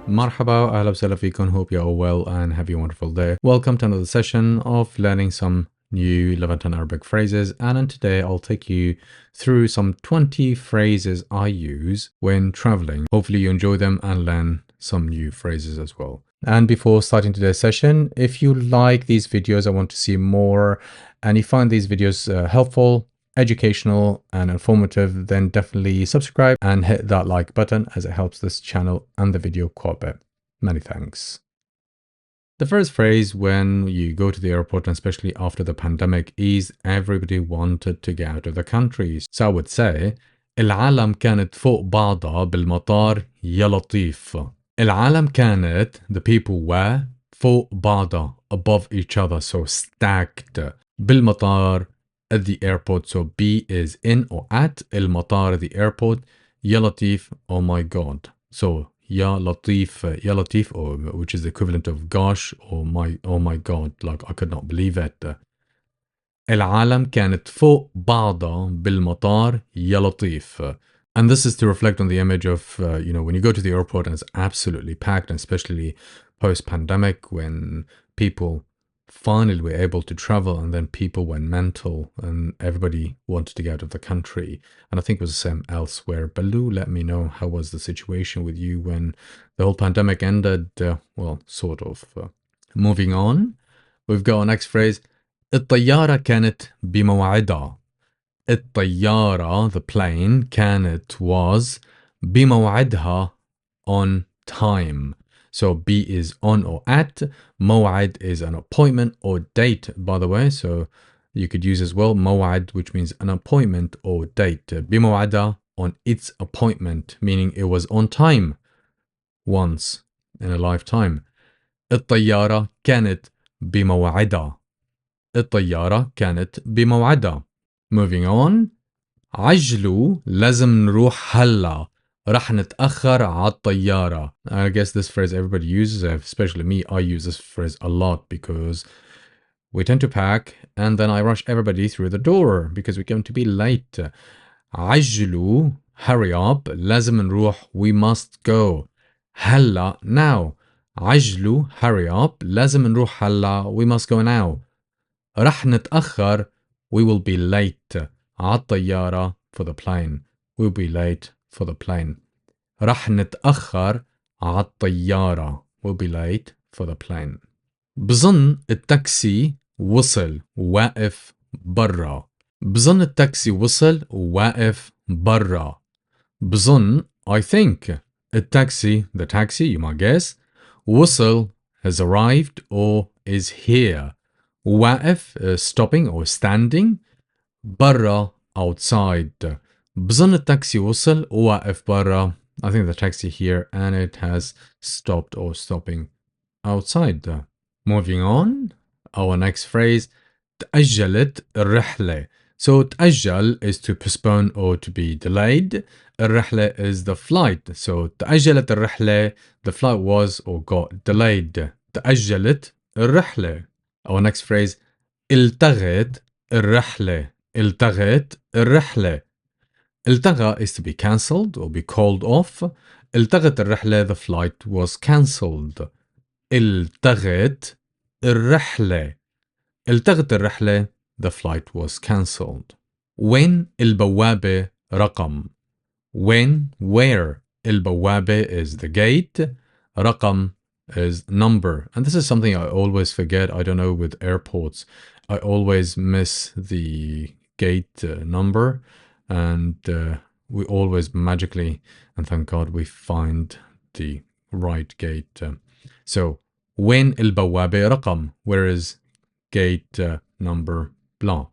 مرحبا أهلا وسهلا فيكم. Hope you're all well and have a wonderful day. Welcome to another session of learning some new Levantine Arabic phrases, and today I'll take you through some 20 phrases I use when traveling. Hopefully you enjoy them and learn some new phrases as well. And before starting today's session, if you like these videos, I want to see more, and you find these videos helpful, educational and informative, then definitely subscribe and hit that like button as it helps this channel and the video quite a bit. Many thanks. The first phrase when you go to the airport, and especially after the pandemic, is everybody wanted to get out of the country. So I would say العالم كانت فوق بعضها بالمطار يا لطيف. العالم كانت, the people were, فوق بعضها, above each other, so stacked. بالمطار, at the airport, so B is in or at المطار, the airport. يا لطيف, oh my god. So يا لطيف, or which is the equivalent of gosh or oh my god, like I could not believe it. العالم كانت فوق بعضها بالمطار يا لطيف. And this is to reflect on the image of, when you go to the airport and it's absolutely packed, and especially post-pandemic when people finally were able to travel and then people went mental and everybody wanted to get out of the country. And I think it was the same elsewhere. Baloo, let me know, how was the situation with you when the whole pandemic ended? Well, sort of. Moving on, we've got our next phrase. الطيارة كانت بموعدها. الطيارة, the plane, كانت, was, بموعدها, on time. So B is on or at. موعد is an appointment or date, by the way. So you could use as well موعد, which means an appointment or date. بموعدها, on its appointment, meaning it was on time once in a lifetime. الطيارة كانت بموعدها. الطيارة كانت بموعدها. Moving on. عجلوا, لازم نروح هلا. رح نتأخر على الطيارة. I guess this phrase everybody uses, especially me. I use this phrase a lot because we tend to pack and then I rush everybody through the door because we're going to be late. عجلوا, hurry up. لازم نروح, we must go. هلا, now. عجلوا, hurry up. لازم نروح هلا, we must go now. رح نتأخر, we will be late. على الطيارة, for the plane. We'll be late for the plane. رح نتأخر على الطيارة. We'll be late for the plane. بظن التاكسي وصل واقف برا. بظن التاكسي وصل واقف برا. بظن, I think. التاكسي, the taxi, you might guess. وصل, has arrived or is here. واقف, stopping or standing. برا, outside. بظن التاكسي وصل واقف برا. I think the taxi here and it has stopped or stopping outside. Moving on, our next phrase. تأجلت الرحلة. So تأجل is to postpone or to be delayed. الرحلة is the flight. So تأجلت الرحلة, the flight was or got delayed. تأجلت الرحلة. Our next phrase. التغت الرحلة. التغت الرحلة. التغى is to be cancelled or be called off. التغت الرحلة, the flight was cancelled. التغت الرحلة. التغت الرحلة, the flight was cancelled. وين البوابة رقم. When, where. البوابة is the gate. رقم is number. And this is something I always forget. I don't know, with airports. I always miss the gate number. And we always magically, and thank God, we find the right gate. So, وين البوابة رقم. Where is gate number blah.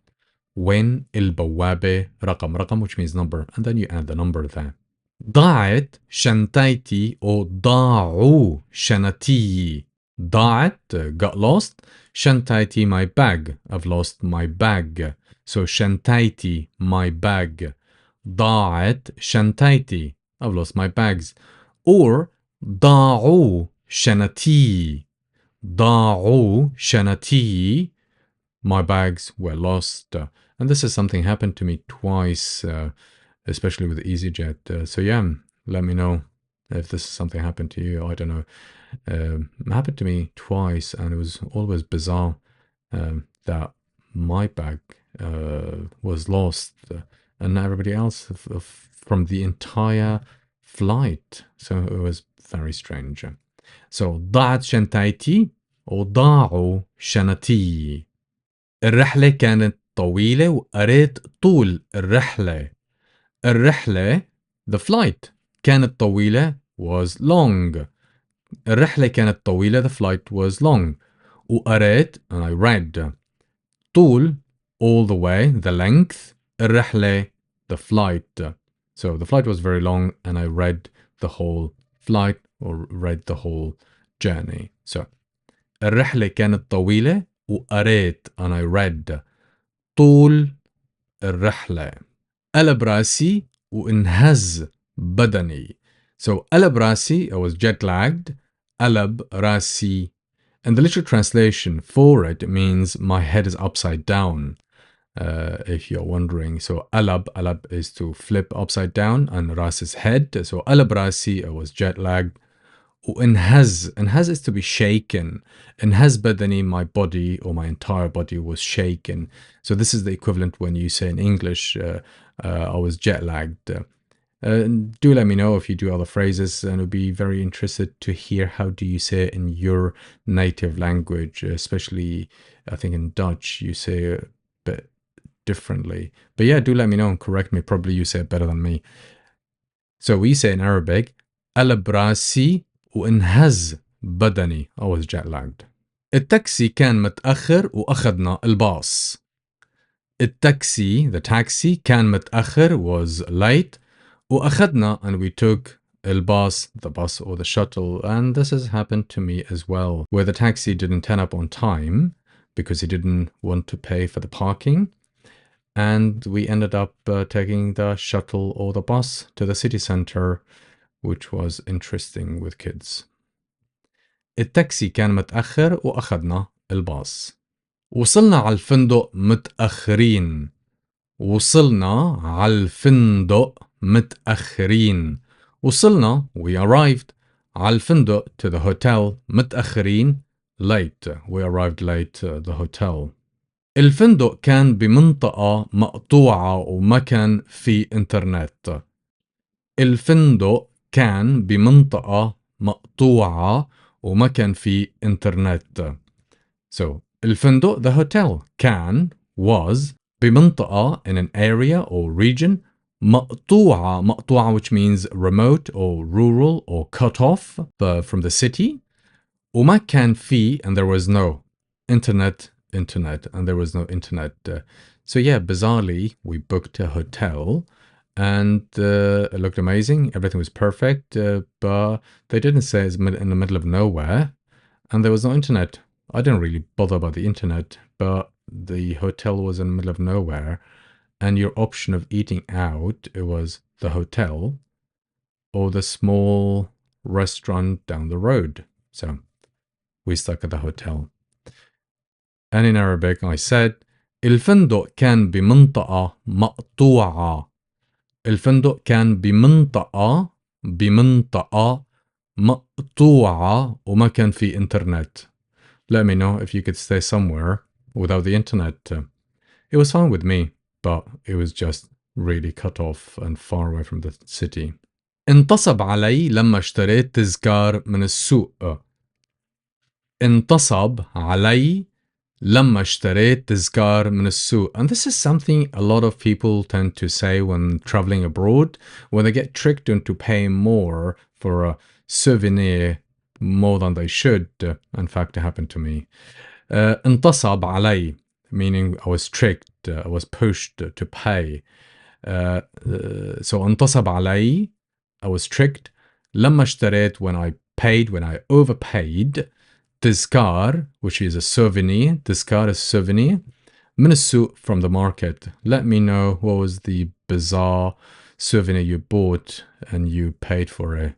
وين البوابة رقم. رقم, which means number. And then you add the number there. ضاعت شنطتي or ضاعوا شنطتي. ضاعت, got lost. شنطتي, my bag. I've lost my bag. So شنطتي, my bag. ضاعت شنطتي, I've lost my bags. Or ضاعوا شنطي. ضاعوا شنطي, my bags were lost. And this is something happened to me twice, especially with EasyJet. So yeah, let me know if this is something happened to you. I don't know. It happened to me twice, and it was always bizarre that my bag was lost, and everybody else from the entire flight. So it was very strange. So ضاعت شنطتي وضاعوا شنطي. الرحلة كانت طويلة وقريت طول الرحلة. الرحلة the flight كانت طويلة was long. الرحلة كانت طويلة the flight was long. وقريت and I read. طول all the way the length. الرحلة the flight. So the flight was very long and I read the whole flight or read the whole journey. So الرحلة كانت طويلة وقريت and I read طول الرحلة. قلب راسي وانهز بدني. So قلب راسي, I was jet lagged. قلب راسي. And the literal translation for it means my head is upside down. If you're wondering. So alab is to flip upside down and ras is head. So قلب راسي, I was jet lagged. وانهز is to be shaken. انهز بدني, my body or my entire body was shaken. So this is the equivalent when you say in English, I was jet lagged. Do let me know if you do other phrases, and I'll be very interested to hear how do you say it in your native language, especially I think in Dutch you say it a bit differently. But yeah, do let me know and correct me. Probably you say it better than me. So we say in Arabic, قلب راسي وانهز بدني. I was jet lagged. التاكسي كان متأخر وأخذنا الباص. التاكسي, the taxi, كان متأخر was late. وأخذنا and we took الباص, the bus or the shuttle. And this has happened to me as well, where the taxi didn't turn up on time because he didn't want to pay for the parking. And we ended up taking the shuttle or the bus to the city center, which was interesting with kids. التاكسي كان متأخر وأخذنا الباص. وصلنا على الفندق متأخرين. وصلنا على الفندق متأخرين. وصلنا, we arrived. على الفندق, to the hotel. متأخرين, late. We arrived late the hotel. الفندق كان بمنطقة مقطوعة وما كان في إنترنت. الفندق كان بمنطقة مقطوعة وما كان في إنترنت. So, الفندق, the hotel. كان, was, بمنطقة, in an area or region. مقطوعة, which means remote or rural or cut off from the city. وما كان في, and there was no internet, and there was no internet. So yeah, bizarrely, we booked a hotel and it looked amazing. Everything was perfect, but they didn't say it's in the middle of nowhere and there was no internet. I didn't really bother about the internet, but the hotel was in the middle of nowhere and your option of eating out, it was the hotel or the small restaurant down the road. So we stuck at the hotel. And in Arabic, I said, الفندق كان بمنطقة مقطوعة. الفندق كان بمنطقة مقطوعة وما كان في internet. Let me know if you could stay somewhere without the internet. It was fine with me, but it was just really cut off and far away from the city. انتصب علي لما اشتريت تذكار من السوق. انتصب علي لما اشتريت تذكار من السوق. And this is something a lot of people tend to say when traveling abroad, when they get tricked into paying more for a souvenir more than they should. In fact, it happened to me. انتصب علي, meaning I was tricked, I was pushed to pay. So انتصب علي, I was tricked. لما اشتريت, when I paid, when I overpaid. تذكار, which is a souvenir. تذكار is souvenir. من السوق, from the market. Let me know what was the bizarre souvenir you bought and you paid for it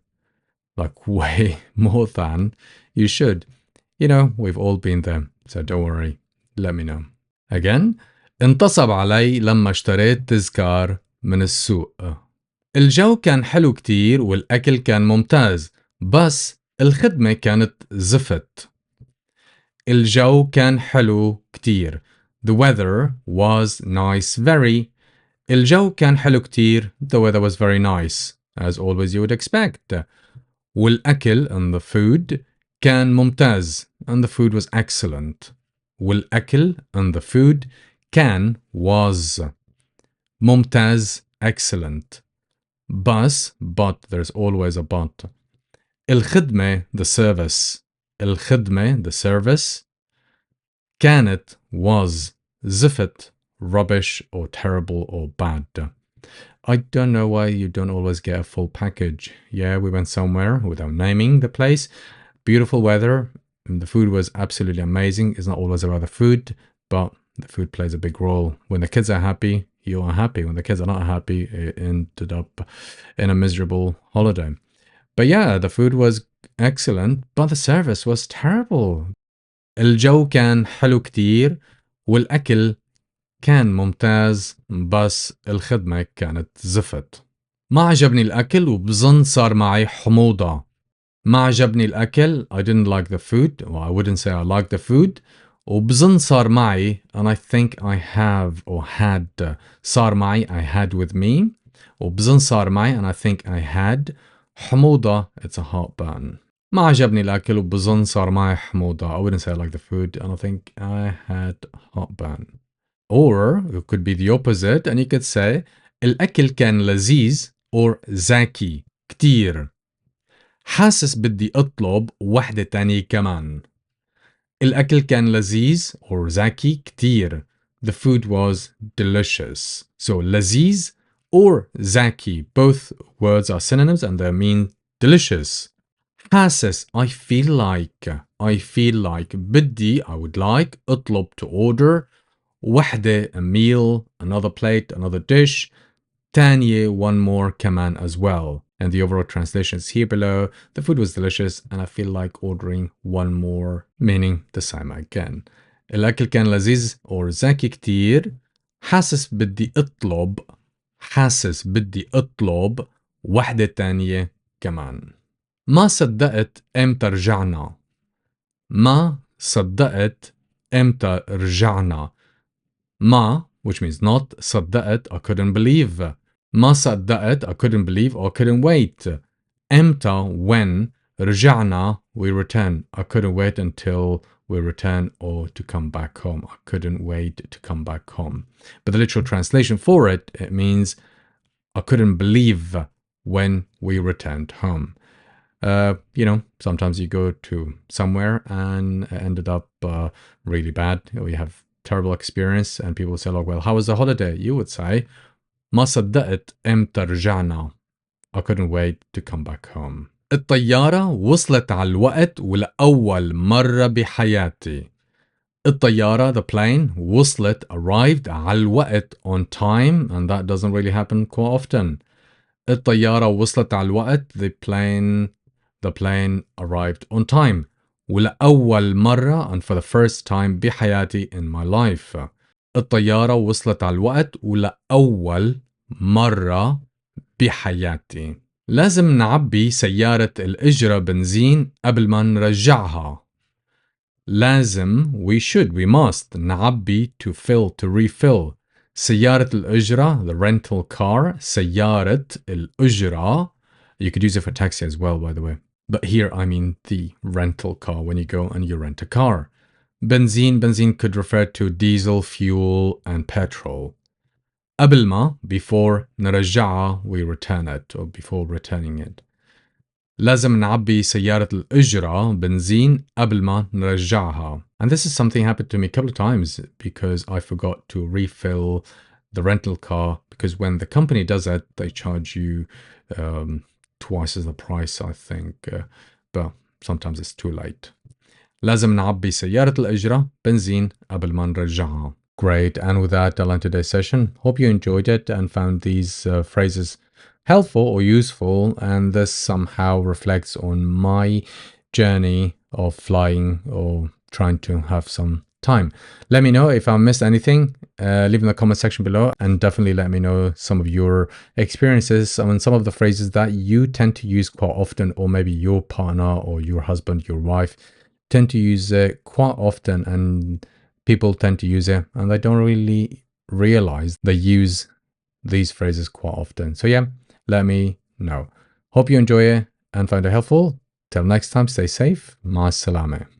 like way more than you should. You know, we've all been there, so don't worry. Let me know. Again, انتصب علي لما اشتريت تذكار من السوق. الجو كان حلو كتير والأكل كان ممتاز بس الخدمة كانت زفت. الجو كان حلو كتير. The weather was nice very. الجو كان حلو كتير. The weather was very nice. As always you would expect. والأكل and the food كان ممتاز and the food was excellent. والأكل and the food كان was ممتاز excellent. But there's always a but. الخدمة the service. الخدمة the service كانت was زفت rubbish or terrible or bad. I don't know why you don't always get a full package. Yeah, we went somewhere without naming the place. Beautiful weather. And the food was absolutely amazing. It's not always about the food, but the food plays a big role. When the kids are happy, you are happy. When the kids are not happy, it ended up in a miserable holiday. But yeah, the food was excellent, but the service was terrible. الجو كان حلو كتير والأكل كان ممتاز بس الخدمة كانت زفت. ما عجبني الأكل وبظن صار معي حموضة. ما عجبني الأكل. I didn't like the food. Well, I wouldn't say I liked the food. وبظن صار معي and I think I have or had. صار معي I had with me. وبظن صار معي and I think I had. حموضة it's a heartburn. ما عجبني الأكل وبظن صار معي حموضة. I wouldn't say I like the food and I think I had heartburn. Or it could be the opposite and you could say الأكل كان لذيذ or زاكي كتير. حاسس بدي أطلب واحدة تانية كمان. الأكل كان لذيذ or زاكي كتير. The food was delicious. So لذيذ or زاكي, both words are synonyms and they mean delicious. حاسس I feel like بدي I would like أطلب to order وحدة a meal, another plate, another dish, تانية one more كمان as well. And the overall translation is here below. The food was delicious and I feel like ordering one more, meaning the same again. الأكل كان لذيذ or زاكي كتير. حاسس بدي أطلب وحدة تانية كمان. ما صدقت امتى رجعنا. ما صدقت امتى رجعنا. ما, which means not, صدقت I couldn't believe. ما صدقت I couldn't believe or couldn't wait. امتى when رجعنا we return. I couldn't wait until we return or to come back home. I couldn't wait to come back home. But the literal translation for it, it means I couldn't believe when we returned home. Sometimes you go to somewhere and it ended up really bad. You have terrible experience and people say, well, how was the holiday? You would say, ما صدقت امتى رجعنا. I couldn't wait to come back home. الطيارة وصلت على الوقت ولأول مرة بحياتي. الطيارة, the plane, وصلت, arrived, على الوقت, on time, and that doesn't really happen quite often. الطيارة وصلت على الوقت, the plane arrived on time. ولأول مرة, and for the first time بحياتي, in my life. الطيارة وصلت على الوقت ولأول مرة بحياتي. لازم نعبي سيارة الإجرة بنزين قبل ما نرجعها. لازم, we must, نعبي, to fill, to refill. سيارة الإجرة, the rental car, سيارة الإجرة. You could use it for taxi as well, by the way. But here I mean the rental car, when you go and you rent a car. Benzene could refer to diesel, fuel, and petrol. قبل ما, before, نرجعها, we return it, or before returning it. لازم نعبي سيارة الإجرة بنزين قبل ما نرجعها. And this is something happened to me a couple of times because I forgot to refill the rental car, because when the company does that, they charge you twice as the price, I think. But sometimes it's too late. لازم نعبي سيارة الإجرة بنزين قبل ما نرجعها. Great, and with that, I'll end today's session. Hope you enjoyed it and found these phrases helpful or useful, and this somehow reflects on my journey of flying or trying to have some time. Let me know if I missed anything. Leave in the comment section below, and definitely let me know some of your experiences and some of the phrases that you tend to use quite often, or maybe your partner or your husband, your wife tend to use it quite often, and people tend to use it and they don't really realize they use these phrases quite often. So yeah, let me know. Hope you enjoy it and find it helpful. Till next time, stay safe. Ma salame.